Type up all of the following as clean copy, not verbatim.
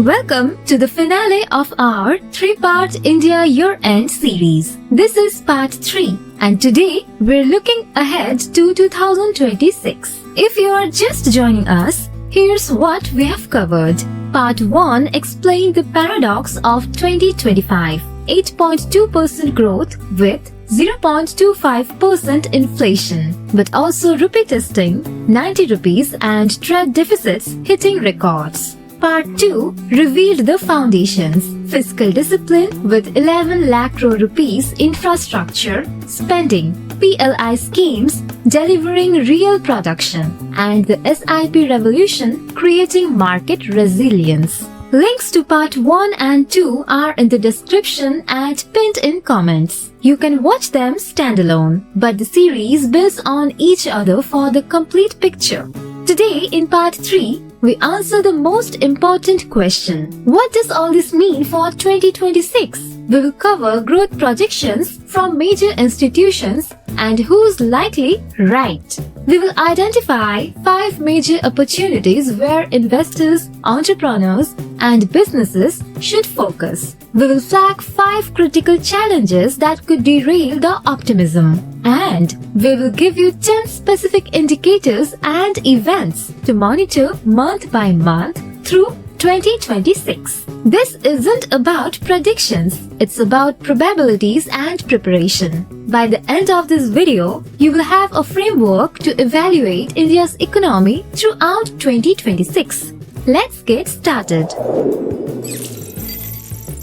Welcome to the finale of our three-part India Year-End series. This is part 3 and today we're looking ahead to 2026. If you are just joining us, here's what we have covered. Part 1 explained the paradox of 2025, 8.2% growth with 0.25% inflation, but also rupee testing 90 rupees and trade deficits hitting records. Part 2 revealed the foundations, fiscal discipline with 11 lakh crore rupees infrastructure spending, PLI schemes delivering real production, and the SIP revolution creating market resilience. Links to part 1 and 2 are in the description and pinned in comments. You can watch them standalone, but the series builds on each other for the complete picture. Today in part 3, we answer the most important question. What does all this mean for 2026? We will cover growth projections from major institutions and who's likely right. We will identify 5 major opportunities where investors, entrepreneurs, and businesses should focus. We will flag 5 critical challenges that could derail the optimism. And we will give you 10 specific indicators and events to monitor month by month through 2026. This isn't about predictions, it's about probabilities and preparation. By the end of this video, you will have a framework to evaluate India's economy throughout 2026. Let's get started.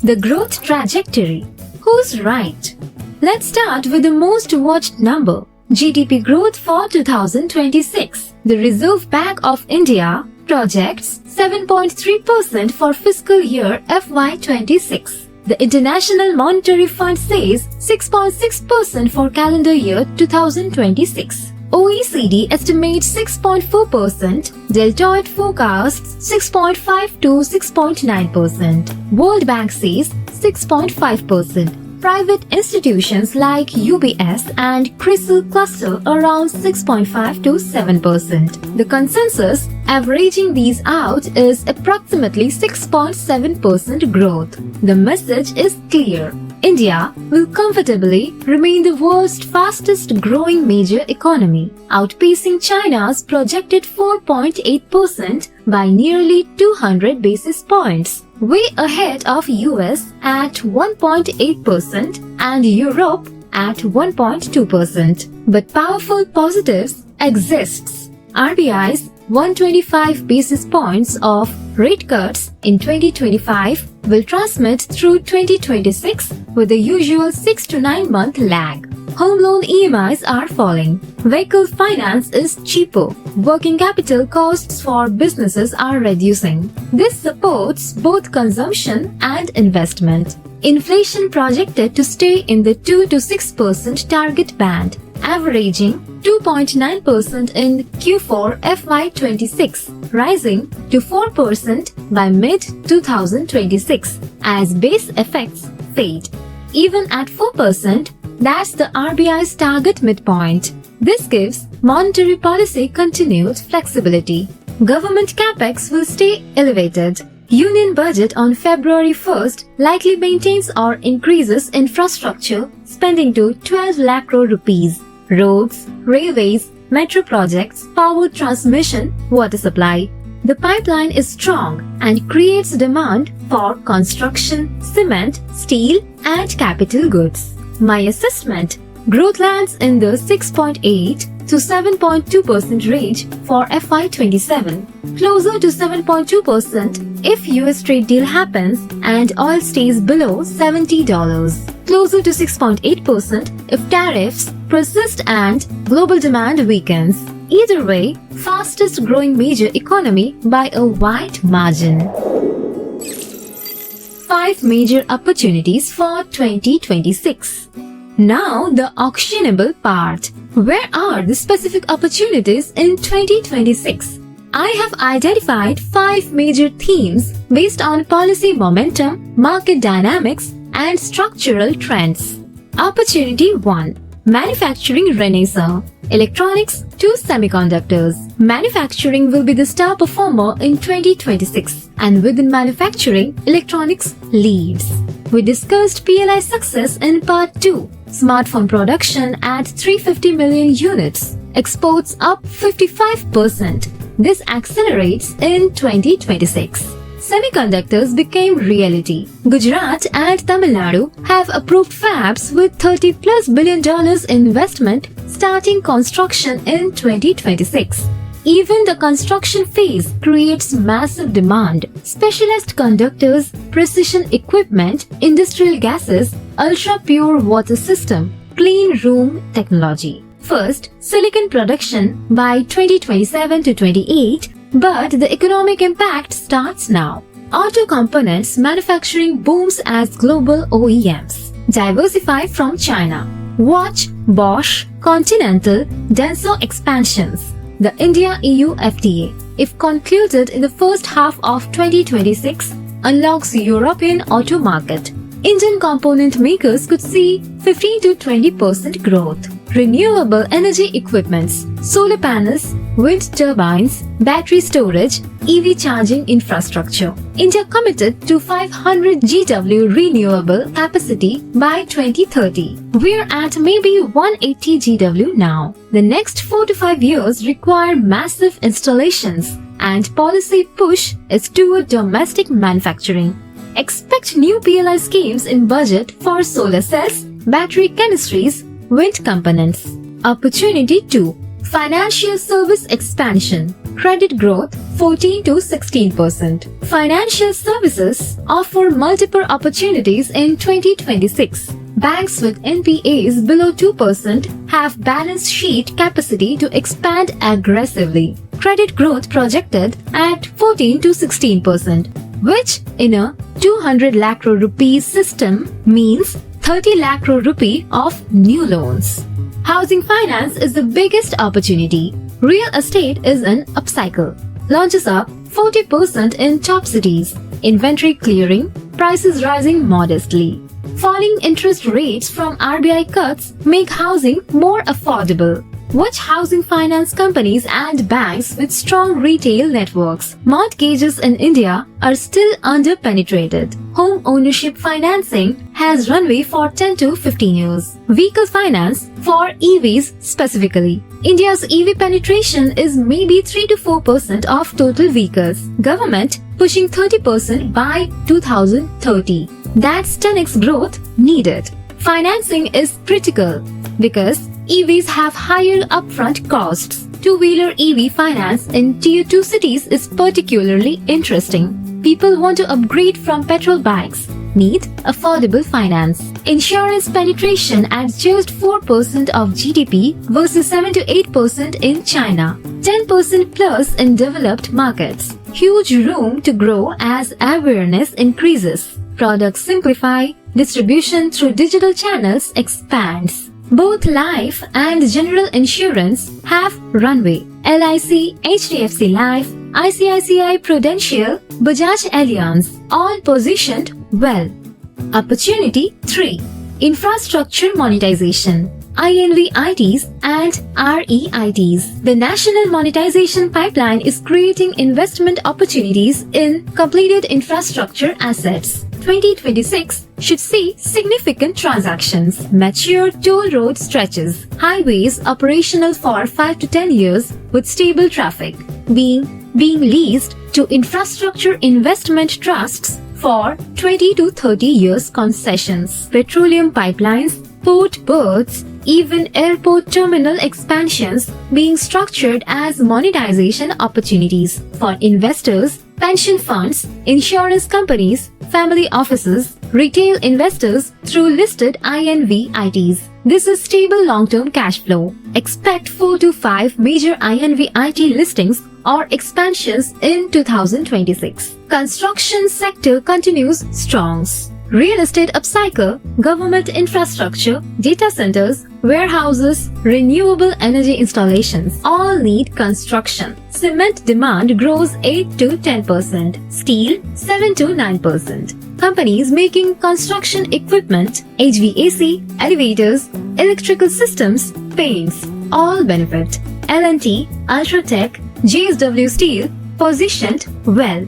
The growth trajectory. Who's right? Let's start with the most watched number, GDP growth for 2026. The Reserve Bank of India projects 7.3% for fiscal year FY26. The International Monetary Fund says 6.6% for calendar year 2026. OECD estimates 6.4%, Deltoid forecasts 6.5 to 6.9%. World Bank says 6.5%. Private institutions like UBS and CRISIL cluster around 6.5 to 7%. The consensus averaging these out is approximately 6.7% growth. The message is clear. India will comfortably remain the world's fastest growing major economy, outpacing China's projected 4.8% by nearly 200 basis points, way ahead of US at 1.8% and Europe at 1.2%. But powerful positives exists. RBI's 125 basis points of rate cuts in 2025 will transmit through 2026 with the usual 6 to 9 month lag. Home loan EMIs are falling. Vehicle finance is cheaper. Working capital costs for businesses are reducing. This supports both consumption and investment. Inflation projected to stay in the 2 to 6% target band, averaging 2.9% in Q4 FY26, rising to 4% by mid-2026 as base effects fade. Even at 4%, that's the RBI's target midpoint. This gives monetary policy continued flexibility. Government capex will stay elevated. Union budget on February 1st likely maintains or increases infrastructure spending to 12 lakh crore rupees. Roads, railways, metro projects, power transmission, water supply. The pipeline is strong and creates demand for construction, cement, steel, and capital goods. My assessment: growth lands in the 6.8 to 7.2% range for FY27, closer to 7.2% if US trade deal happens and oil stays below $70, closer to 6.8% if tariffs persist and global demand weakens. Either way, fastest growing major economy by a wide margin. 5 major opportunities for 2026. Now the auctionable part. Where are the specific opportunities in 2026? I have identified 5 major themes based on policy momentum, market dynamics, and structural trends. Opportunity 1. Manufacturing renaissance. electronics to semiconductors. Manufacturing will be the star performer in 2026, and within manufacturing, electronics leads. We discussed PLI success in part 2. Smartphone production at 350 million units. Exports up 55%. This accelerates in 2026. Semiconductors became reality. Gujarat and Tamil Nadu have approved fabs with $30+ billion investment starting construction in 2026. Even the construction phase creates massive demand. Specialized conductors, precision equipment, industrial gases, ultra-pure water system, clean room technology. First, silicon production by 2027 to 28, but the economic impact starts now. Auto components manufacturing booms as global OEMs diversify from China. Watch Bosch, Continental, Denso expansions. The India-EU FTA, if concluded in the first half of 2026, unlocks European auto market. Indian component makers could see 15 to 20% growth. Renewable energy equipments, solar panels, wind turbines, battery storage, EV charging infrastructure. India committed to 500 GW renewable capacity by 2030. We're at maybe 180 GW now. The next 4 to 5 years require massive installations, and policy push is toward domestic manufacturing. Expect new PLI schemes in budget for solar cells, battery chemistries, wind components. Opportunity 2. Financial service expansion. Credit growth 14 to 16%. Financial services offer multiple opportunities in 2026. Banks with NPAs below 2% have balance sheet capacity to expand aggressively. Credit growth projected at 14 to 16%, which in a 200 lakh crore rupees system means 30 lakh crore rupee of new loans. Housing finance is the biggest opportunity. Real estate is an upcycle. Launches up 40% in top cities. Inventory clearing, prices rising modestly. Falling interest rates from RBI cuts make housing more affordable. Watch housing finance companies and banks with strong retail networks. Mortgages in India are still under-penetrated. Home ownership financing has runway for 10 to 15 years. Vehicle finance for EVs specifically. India's EV penetration is maybe 3 to 4% of total vehicles. Government pushing 30% by 2030. That's 10x growth needed. Financing is critical because EVs have higher upfront costs. Two-wheeler EV finance in Tier 2 cities is particularly interesting. People want to upgrade from petrol bikes, need affordable finance. Insurance penetration at just 4% of GDP versus 7 to 8% in China. 10% plus in developed markets. Huge room to grow as awareness increases. Products simplify, distribution through digital channels expands. Both life and general insurance have runway. LIC, HDFC Life, ICICI Prudential, Bajaj Allianz, all positioned well. Opportunity 3. Infrastructure monetization. INVITs and REITs. The National Monetization Pipeline is creating investment opportunities in completed infrastructure assets. 2026 should see significant transactions. Mature toll road stretches. Highways operational for 5 to 10 years with stable traffic. Being leased to infrastructure investment trusts for 20 to 30 years concessions. Petroleum pipelines, port berths, even airport terminal expansions being structured as monetization opportunities for investors, pension funds, insurance companies, family offices, retail investors through listed INVITs. This is stable long-term cash flow. Expect 4 to 5 major INVIT listings or expansions in 2026. Construction sector continues strong. Real estate upcycle, government infrastructure, data centers, warehouses, renewable energy installations all need construction. Cement demand grows 8 to 10%, steel 7 to 9%. Companies making construction equipment, HVAC, elevators, electrical systems, paints, all benefit. L&T, Ultratech, JSW Steel positioned well.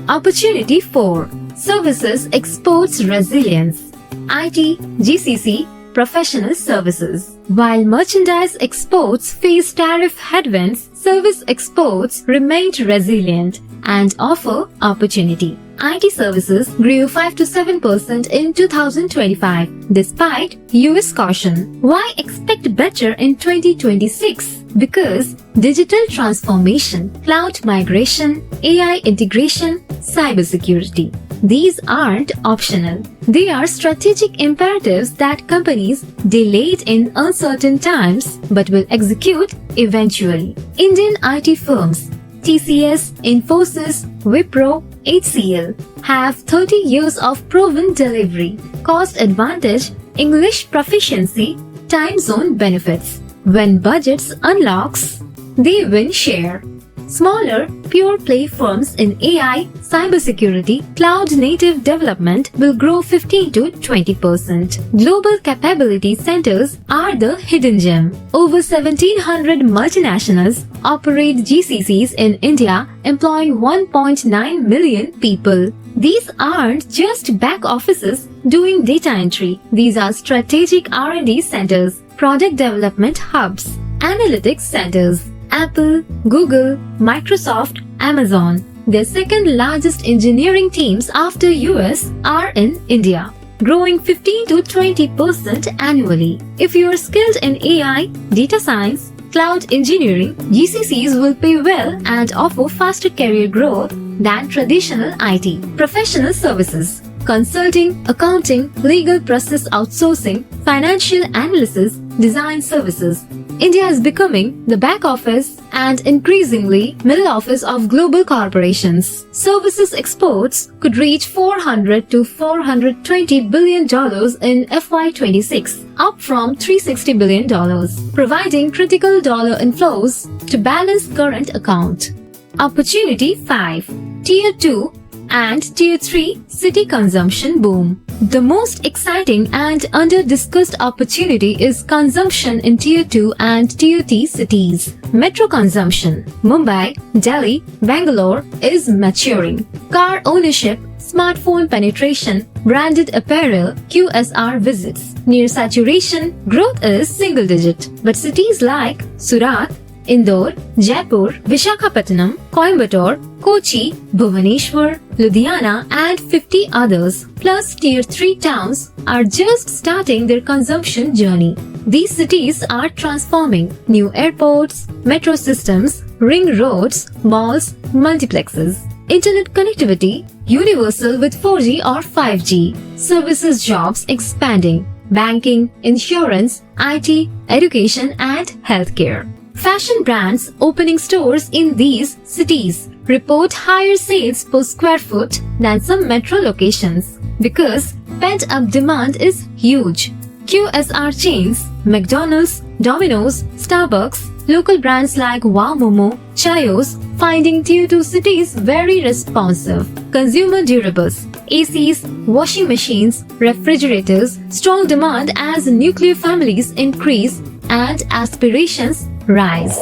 Opportunity 4. Services exports resilience. IT, GCC, professional services. While merchandise exports face tariff headwinds, service exports remained resilient and offer opportunity. IT services grew 5 to 7% in 2025 despite US caution. Why expect better in 2026? Because digital transformation, cloud migration, AI integration, cybersecurity. These aren't optional. They are strategic imperatives that companies delayed in uncertain times but will execute eventually. Indian IT firms TCS, Infosys, Wipro, HCL have 30 years of proven delivery, cost advantage, English proficiency, time zone benefits. When budgets unlocks, they win share. Smaller, pure-play firms in AI, cybersecurity, cloud-native development will grow 15 to 20%. Global capability centers are the hidden gem. Over 1,700 multinationals operate GCCs in India, employing 1.9 million people. These aren't just back offices doing data entry. These are strategic R&D centers, product development hubs, analytics centers. Apple, Google, Microsoft, Amazon. Their second largest engineering teams after US are in India, growing 15 to 20% annually. If you are skilled in AI, data science, cloud engineering, GCCs will pay well and offer faster career growth than traditional IT. Professional services, consulting, accounting, legal process outsourcing, financial analysis, design services. India is becoming the back office and increasingly middle office of global corporations. Services exports could reach $400 to $420 billion in FY26, up from $360 billion, providing critical dollar inflows to balance current account. Opportunity 5. Tier 2 and Tier 3 city consumption boom. The most exciting and under-discussed opportunity is consumption in Tier 2 and Tier 3 cities. Metro consumption, Mumbai, Delhi, Bangalore is maturing. Car ownership, smartphone penetration, branded apparel, QSR visits. Near saturation, growth is single-digit. But cities like Surat, Indore, Jaipur, Visakhapatnam, Coimbatore, Kochi, Bhubaneswar, Ludhiana and 50 others, plus Tier 3 towns are just starting their consumption journey. These cities are transforming. New airports, metro systems, ring roads, malls, multiplexes. Internet connectivity, universal with 4G or 5G. Services jobs expanding. Banking, insurance, IT, education and healthcare. Fashion brands opening stores in these cities report higher sales per square foot than some metro locations because pent-up demand is huge. QSR chains, McDonald's, Domino's, Starbucks, local brands like Wow Momo, Chayos, finding Tier 2 cities very responsive. Consumer durables, ACs, washing machines, refrigerators, strong demand as nuclear families increase and aspirations rise.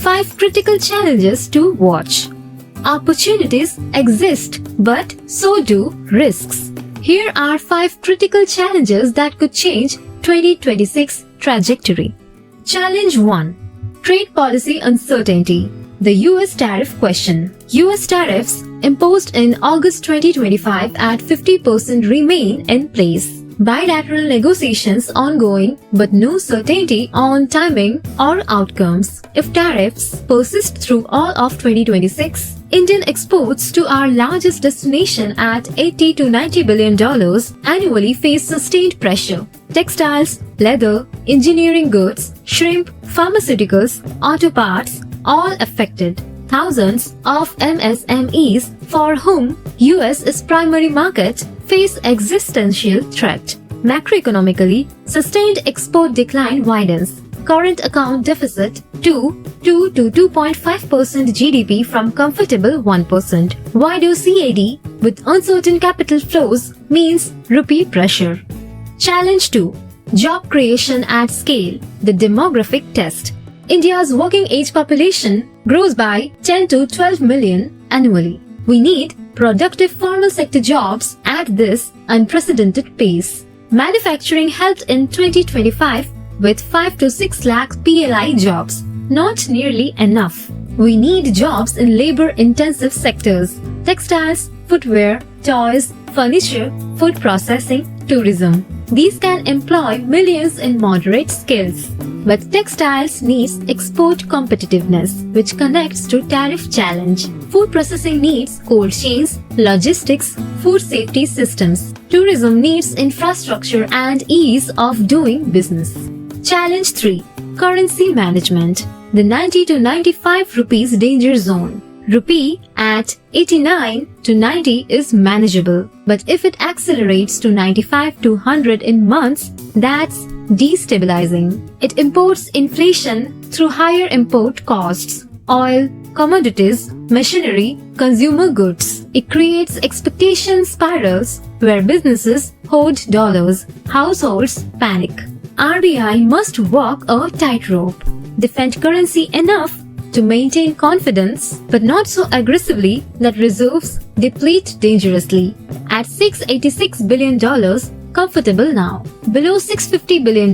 5 critical challenges to watch. Opportunities exist, but so do risks. Here are 5 critical challenges that could change 2026 trajectory. Challenge 1. Trade policy uncertainty. The US tariff question. US tariffs imposed in August 2025 at 50% remain in place. Bilateral negotiations ongoing, but no certainty on timing or outcomes. If tariffs persist through all of 2026, Indian exports to our largest destination at $80 to $90 billion annually face sustained pressure. Textiles, leather, engineering goods, shrimp, pharmaceuticals, auto parts, all affected. Thousands of MSMEs for whom US is primary market face existential threat. Macroeconomically, sustained export decline widens. Current account deficit to 2 to 2.5% GDP from comfortable 1%. Wider CAD with uncertain capital flows means rupee pressure. Challenge 2. Job creation at scale, the demographic test. India's working age population grows by 10 to 12 million annually. We need productive formal sector jobs at this unprecedented pace. Manufacturing helped in 2025 with 5 to 6 lakh PLI jobs. Not nearly enough. We need jobs in labor-intensive sectors: textiles, footwear, toys, furniture, food processing, tourism. These can employ millions in moderate skills. But textiles needs export competitiveness, which connects to tariff challenge. Food processing needs cold chains, logistics, food safety systems. Tourism needs infrastructure and ease of doing business. Challenge 3. Currency management. The 90 to 95 rupees danger zone. Rupee at 89 to 90 is manageable, but if it accelerates to 95 to 100 in months, that's destabilizing. It imports inflation through higher import costs, oil, commodities, machinery, consumer goods. It creates expectation spirals where businesses hoard dollars, households panic. RBI must walk a tightrope, defend currency enough to maintain confidence, but not so aggressively that reserves deplete dangerously. At $686 billion, comfortable now. Below $650 billion,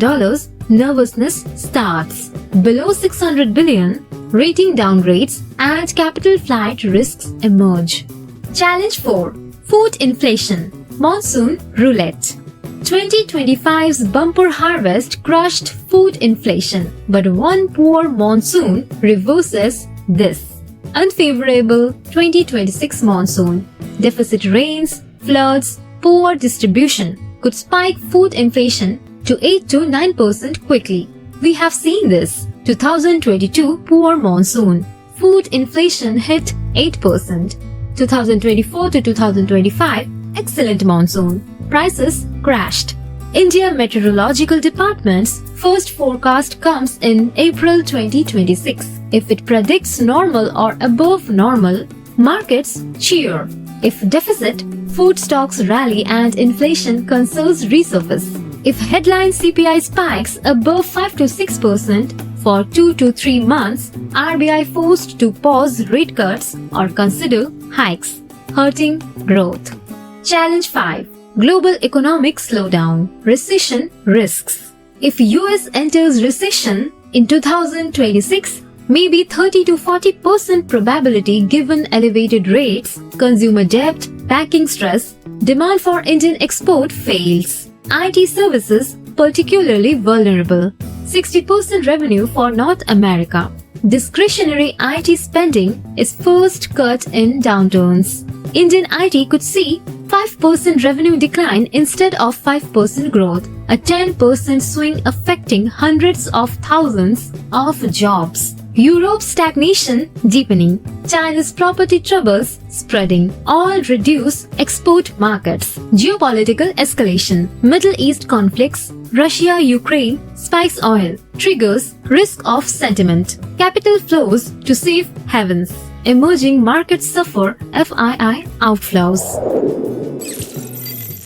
nervousness starts. Below $600 billion, rating downgrades and capital flight risks emerge. Challenge 4. Food inflation. Monsoon roulette. 2025's bumper harvest crushed food inflation, but one poor monsoon reverses this. Unfavorable 2026 monsoon. Deficit rains, floods, poor distribution could spike food inflation to 8 to 9% quickly. We have seen this. 2022 poor monsoon. Food inflation hit 8%. 2024 to 2025 excellent monsoon. Prices crashed. India Meteorological Department's first forecast comes in April 2026. If it predicts normal or above normal, markets cheer. If deficit, food stocks rally and inflation concerns resurface. If headline CPI spikes above 5 to 6% for 2 to 3 months, RBI forced to pause rate cuts or consider hikes, hurting growth. Challenge 5. Global economic slowdown, recession risks. If US enters recession in 2026, maybe 30 to 40% probability given elevated rates, consumer debt, banking stress, demand for Indian export fails. IT services particularly vulnerable. 60% revenue for North America. Discretionary IT spending is first cut in downturns. Indian IT could see 5% revenue decline instead of 5% growth, a 10% swing affecting hundreds of thousands of jobs. Europe's stagnation deepening, China's property troubles spreading, all reduce export markets. Geopolitical escalation, Middle East conflicts, Russia-Ukraine spikes oil, triggers risk of sentiment. Capital flows to safe havens. Emerging markets suffer FII outflows.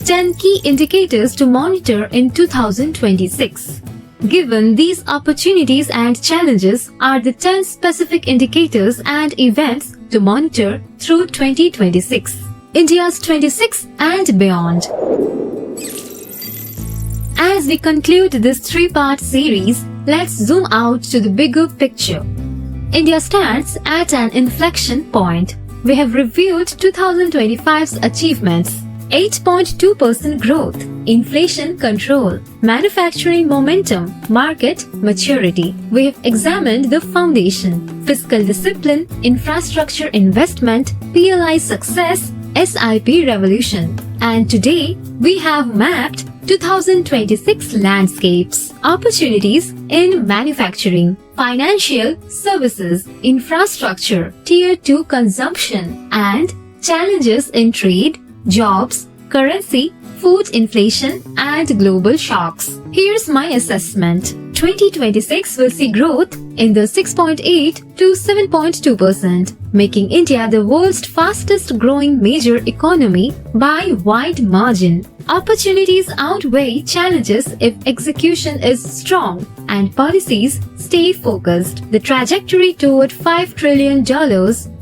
10 key indicators to monitor in 2026. Given these opportunities and challenges are the 10 specific indicators and events to monitor through 2026. India's 26 and beyond. As we conclude this 3-part series, let's zoom out to the bigger picture. India stands at an inflection point. We have reviewed 2025's achievements: 8.2% growth, inflation control, manufacturing momentum, market maturity. We have examined the foundation: fiscal discipline, infrastructure investment, PLI success, SIP revolution. And today, we have mapped 2026 landscapes, opportunities in manufacturing, financial services, infrastructure, Tier 2 consumption, and challenges in trade, jobs, currency, food inflation, and global shocks. Here's my assessment. 2026 will see growth in the 6.8 to 7.2%, making India the world's fastest growing major economy by wide margin. Opportunities outweigh challenges if execution is strong and policies stay focused. The trajectory toward $5 trillion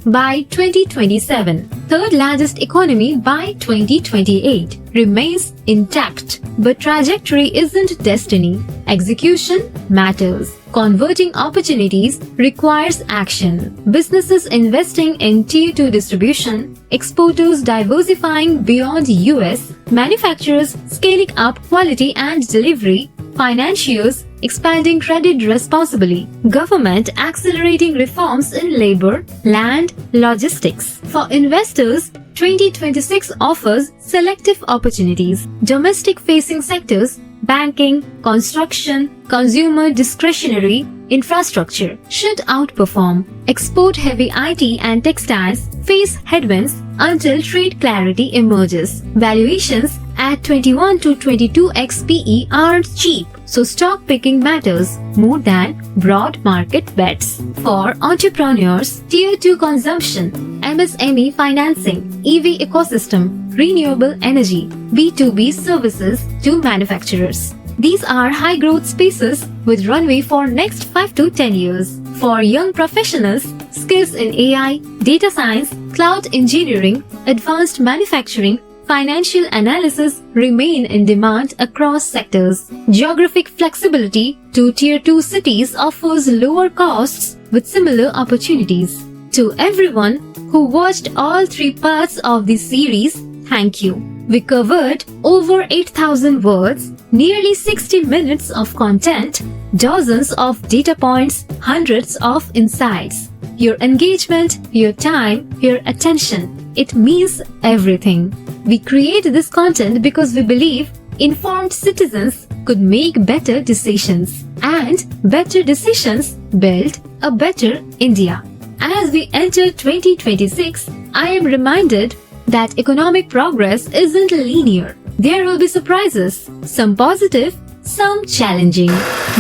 by 2027, third largest economy by 2028, remains intact. But trajectory isn't destiny. Execution matters. Converting opportunities requires action. Businesses investing in Tier 2 distribution, exporters diversifying beyond US, manufacturers scaling up quality and delivery, financiers expanding credit responsibly, government accelerating reforms in labor, land, logistics. For investors, 2026 offers selective opportunities. Domestic-facing sectors, banking, construction, consumer discretionary, infrastructure should outperform. Export-heavy IT and textiles face headwinds until trade clarity emerges. Valuations at 21 to 22x PE are cheap, so stock picking matters more than broad market bets. For entrepreneurs, Tier 2 consumption, MSME financing, EV ecosystem, renewable energy, B2B services to manufacturers. These are high-growth spaces with runway for next 5 to 10 years. For young professionals, skills in AI, data science, cloud engineering, advanced manufacturing, financial analysis remain in demand across sectors. Geographic flexibility to Tier 2 cities offers lower costs with similar opportunities. To everyone who watched all 3 parts of this series, thank you. We covered over 8,000 words, nearly 60 minutes of content, dozens of data points, hundreds of insights. Your engagement, your time, your attention, it means everything. We create this content because we believe informed citizens could make better decisions, and better decisions build a better India. As we enter 2026, I am reminded that economic progress isn't linear. There will be surprises, some positive, some challenging.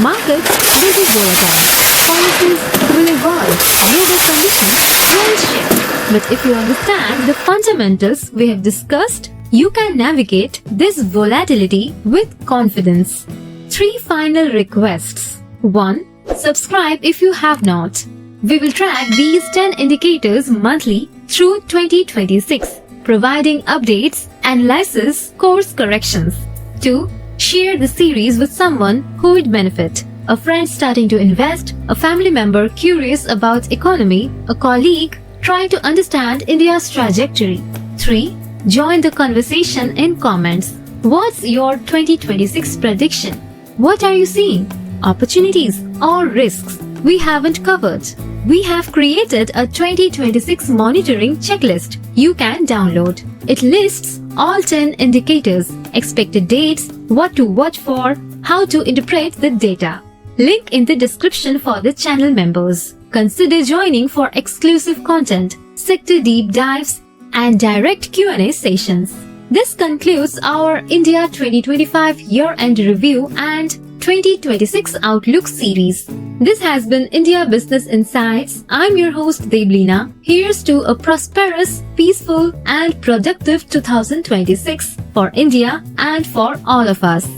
Markets will be volatile. Policies will evolve. Global conditions will shift. But if you understand the fundamentals we have discussed, you can navigate this volatility with confidence. 3 final requests. 1. Subscribe if you have not. We will track these 10 indicators monthly through 2026, providing updates, analysis, course corrections. 2. Share the series with someone who would benefit. A friend starting to invest, a family member curious about economy, a colleague trying to understand India's trajectory. 3. Join the conversation in comments. What's your 2026 prediction? What are you seeing? Opportunities or risks we haven't covered? We have created a 2026 monitoring checklist you can download. It lists all 10 indicators, expected dates, what to watch for, how to interpret the data. Link in the description for the channel members. Consider joining for exclusive content, sector deep dives, and direct Q&A sessions. This concludes our India 2025 year-end review and 2026 Outlook series. This has been India Business Insights. I'm your host Deblina. Here's to a prosperous, peaceful, and productive 2026 for India and for all of us.